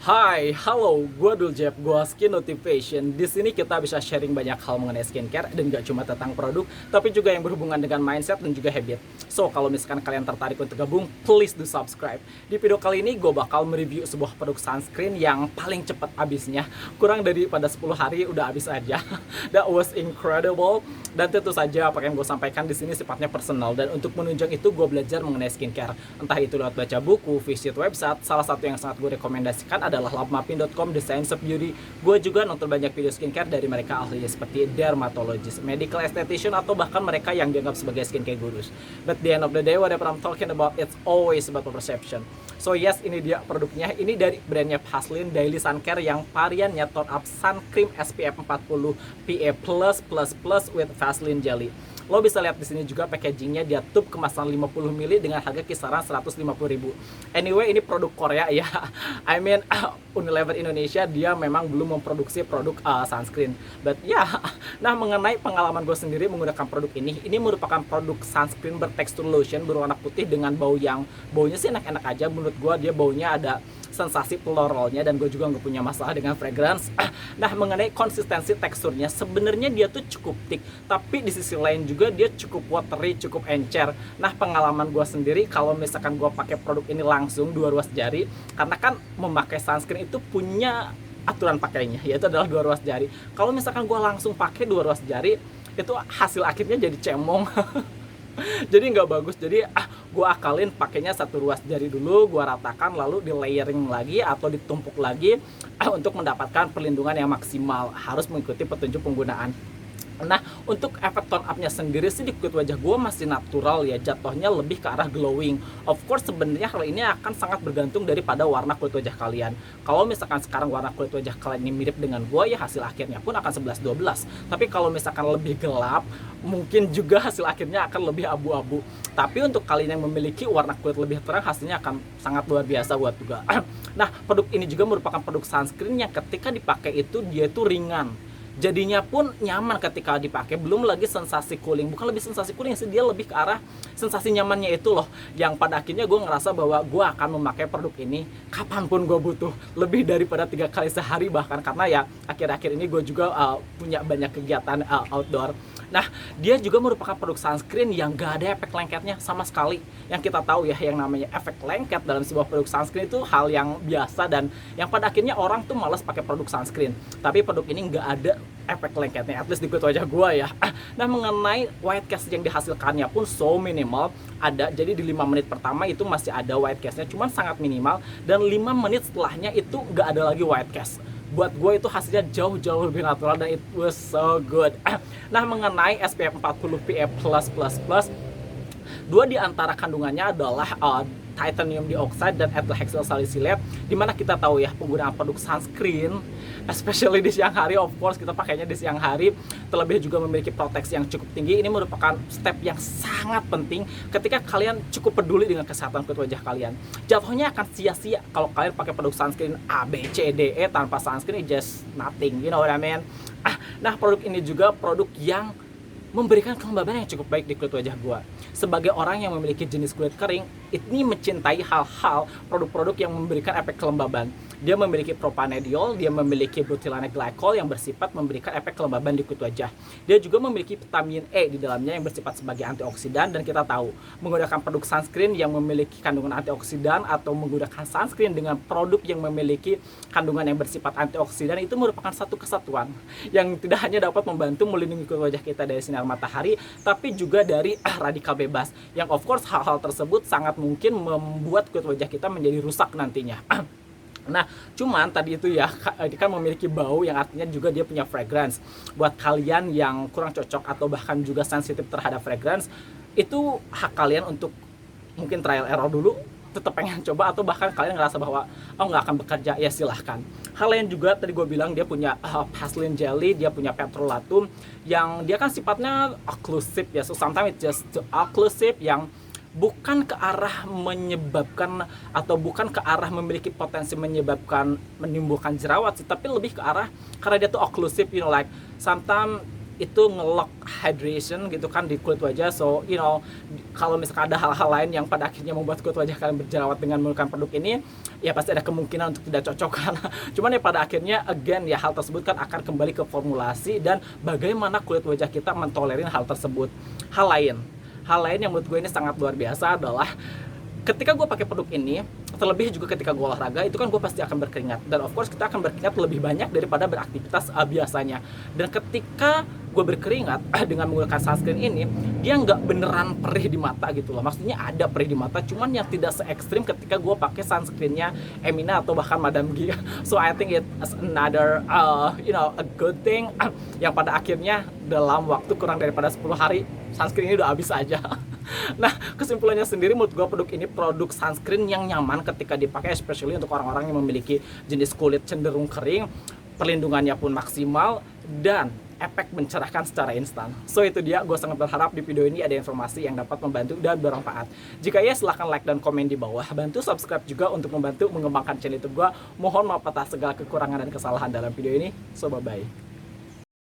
Hai, halo, gue Dul Jeb, gue Skin Motivation. Di sini kita bisa sharing banyak hal mengenai skincare dan gak cuma tentang produk, tapi juga yang berhubungan dengan mindset dan juga habit. So, kalau misalkan kalian tertarik untuk gabung, please do subscribe. Di video kali ini gue bakal mereview sebuah produk sunscreen yang paling cepat habisnya. Kurang daripada 10 hari udah habis aja. That was incredible. Dan tentu saja apa yang gue sampaikan di sini sifatnya personal, dan untuk menunjang itu gue belajar mengenai skincare. Entah itu lewat baca buku, visit website. Salah satu yang sangat gue rekomendasikan adalah lovemapping.com, The Science of Beauty. Gue juga nonton banyak video skincare dari mereka ahlinya seperti dermatologist, medical esthetician, atau bahkan mereka yang dianggap sebagai skincare gurus. But the end of the day, whatever I'm talking about, it's always about perception. So yes, ini dia produknya. Ini dari brandnya Vaseline Daily Sun Care yang variannya Tone Up Sun Cream SPF 40 PA+++ with Vaseline Jelly. Lo bisa lihat di sini juga packagingnya, dia tube kemasan 50 ml dengan harga kisaran 150.000. Anyway, ini produk Korea ya. I mean Unilever Indonesia dia memang belum memproduksi produk sunscreen. But ya, nah mengenai pengalaman gue sendiri menggunakan produk ini merupakan produk sunscreen bertekstur lotion berwarna putih dengan baunya sih enak-enak aja. Menurut gue dia baunya ada sensasi floralnya, dan gue juga nggak punya masalah dengan fragrance. Nah, mengenai konsistensi teksturnya, sebenarnya dia tuh cukup thick, tapi di sisi lain juga dia cukup watery, cukup encer. Nah, pengalaman gue sendiri kalau misalkan gue pakai produk ini langsung 2 ruas jari, karena kan memakai sunscreen itu punya aturan pakainya, yaitu adalah 2 ruas jari. Kalau misalkan gue langsung pakai 2 ruas jari, itu hasil akhirnya jadi cemong. Jadi nggak bagus. Jadi gue akalin pakainya 1 ruas jari dulu, gue ratakan, lalu di layering lagi atau ditumpuk lagi untuk mendapatkan perlindungan yang maksimal. Harus mengikuti petunjuk penggunaan. Nah, untuk efek tone up-nya sendiri sih di kulit wajah gue masih natural ya, jatuhnya lebih ke arah glowing. Of course, sebenarnya hal ini akan sangat bergantung daripada warna kulit wajah kalian. Kalau misalkan sekarang warna kulit wajah kalian ini mirip dengan gue, ya hasil akhirnya pun akan 11-12. Tapi kalau misalkan lebih gelap, mungkin juga hasil akhirnya akan lebih abu-abu. Tapi untuk kalian yang memiliki warna kulit lebih terang, hasilnya akan sangat luar biasa buat juga. Nah, produk ini juga merupakan produk sunscreen yang ketika dipakai itu dia itu ringan. Jadinya pun nyaman ketika dipakai. Belum lagi sensasi cooling, bukan lebih sensasi cooling sih, dia lebih ke arah sensasi nyamannya itu loh, yang pada akhirnya gue ngerasa bahwa gue akan memakai produk ini kapanpun gue butuh, lebih daripada 3 kali sehari bahkan, karena ya akhir-akhir ini gue juga punya banyak kegiatan outdoor. Nah, dia juga merupakan produk sunscreen yang gak ada efek lengketnya sama sekali. Yang kita tahu ya, yang namanya efek lengket dalam sebuah produk sunscreen itu hal yang biasa, dan yang pada akhirnya orang tuh malas pakai produk sunscreen. Tapi produk ini gak ada efek lengketnya, at least di kulit wajah gue ya. Nah, mengenai white cast yang dihasilkannya pun so minimal ada. Jadi di 5 menit pertama itu masih ada white castnya, cuman sangat minimal, dan 5 menit setelahnya itu gak ada lagi white cast. Buat gue itu hasilnya jauh-jauh lebih natural, dan it was so good. Nah, mengenai SPF 40 PA+++, 2 di antara kandungannya adalah titanium dioxide dan ethyl hexyl salicylate, dimana kita tahu ya penggunaan produk sunscreen especially di siang hari, of course kita pakainya di siang hari, terlebih juga memiliki proteksi yang cukup tinggi. Ini merupakan step yang sangat penting ketika kalian cukup peduli dengan kesehatan kulit wajah kalian. Jatuhnya akan sia-sia kalau kalian pakai produk sunscreen A, B, C, D, E tanpa sunscreen, just nothing, you know what I mean. Nah, produk ini juga produk yang memberikan kelembaban yang cukup baik di kulit wajah gua. Sebagai orang yang memiliki jenis kulit kering, ini mencintai hal-hal produk-produk yang memberikan efek kelembaban. Dia memiliki propanediol, dia memiliki butylene glycol yang bersifat memberikan efek kelembaban di kulit wajah. Dia juga memiliki vitamin E di dalamnya yang bersifat sebagai antioksidan, dan kita tahu menggunakan produk sunscreen yang memiliki kandungan antioksidan atau menggunakan sunscreen dengan produk yang memiliki kandungan yang bersifat antioksidan itu merupakan satu kesatuan yang tidak hanya dapat membantu melindungi kulit wajah kita dari sinar matahari, tapi juga dari radikal bebas, yang of course hal-hal tersebut sangat mungkin membuat kulit wajah kita menjadi rusak nantinya. Nah, cuman tadi itu ya, dia kan memiliki bau yang artinya juga dia punya fragrance. Buat kalian yang kurang cocok atau bahkan juga sensitif terhadap fragrance, itu hak kalian untuk mungkin trial error dulu, tetap pengen coba, atau bahkan kalian ngerasa bahwa nggak akan bekerja, ya silahkan. Hal lain juga tadi gue bilang dia punya Vaseline Jelly, dia punya petrolatum yang dia kan sifatnya occlusive ya, so sometimes it's just occlusive, yang bukan ke arah menyebabkan atau bukan ke arah memiliki potensi menimbulkan jerawat sih, tapi lebih ke arah karena dia tuh occlusive, you know, like sometimes itu ngelock hydration gitu kan di kulit wajah. So you know, kalau misalkan ada hal-hal lain yang pada akhirnya membuat kulit wajah kalian berjerawat dengan menggunakan produk ini, ya pasti ada kemungkinan untuk tidak cocok kan. Cuman ya pada akhirnya again ya hal tersebut kan akan kembali ke formulasi dan bagaimana kulit wajah kita mentolerin hal tersebut. Hal lain yang menurut gue ini sangat luar biasa adalah ketika gue pakai produk ini, terlebih juga ketika gue olahraga, itu kan gue pasti akan berkeringat. Dan of course kita akan berkeringat lebih banyak daripada beraktivitas biasanya. Dan ketika gue berkeringat dengan menggunakan sunscreen ini, dia nggak beneran perih di mata gitu loh. Maksudnya ada perih di mata, cuman yang tidak se ekstrim ketika gue pakai sunscreennya Emina atau bahkan Madame G. So I think it's another a good thing yang pada akhirnya dalam waktu kurang daripada 10 hari sunscreen ini udah habis aja. Nah, kesimpulannya sendiri menurut gue produk ini produk sunscreen yang nyaman ketika dipakai, especially untuk orang-orang yang memiliki jenis kulit cenderung kering, perlindungannya pun maksimal, dan efek mencerahkan secara instan. So itu dia, gue sangat berharap di video ini ada informasi yang dapat membantu dan bermanfaat. Jika ya, silahkan like dan komen di bawah. Bantu subscribe juga untuk membantu mengembangkan channel YouTube gue. Mohon maaf atas segala kekurangan dan kesalahan dalam video ini. So bye-bye.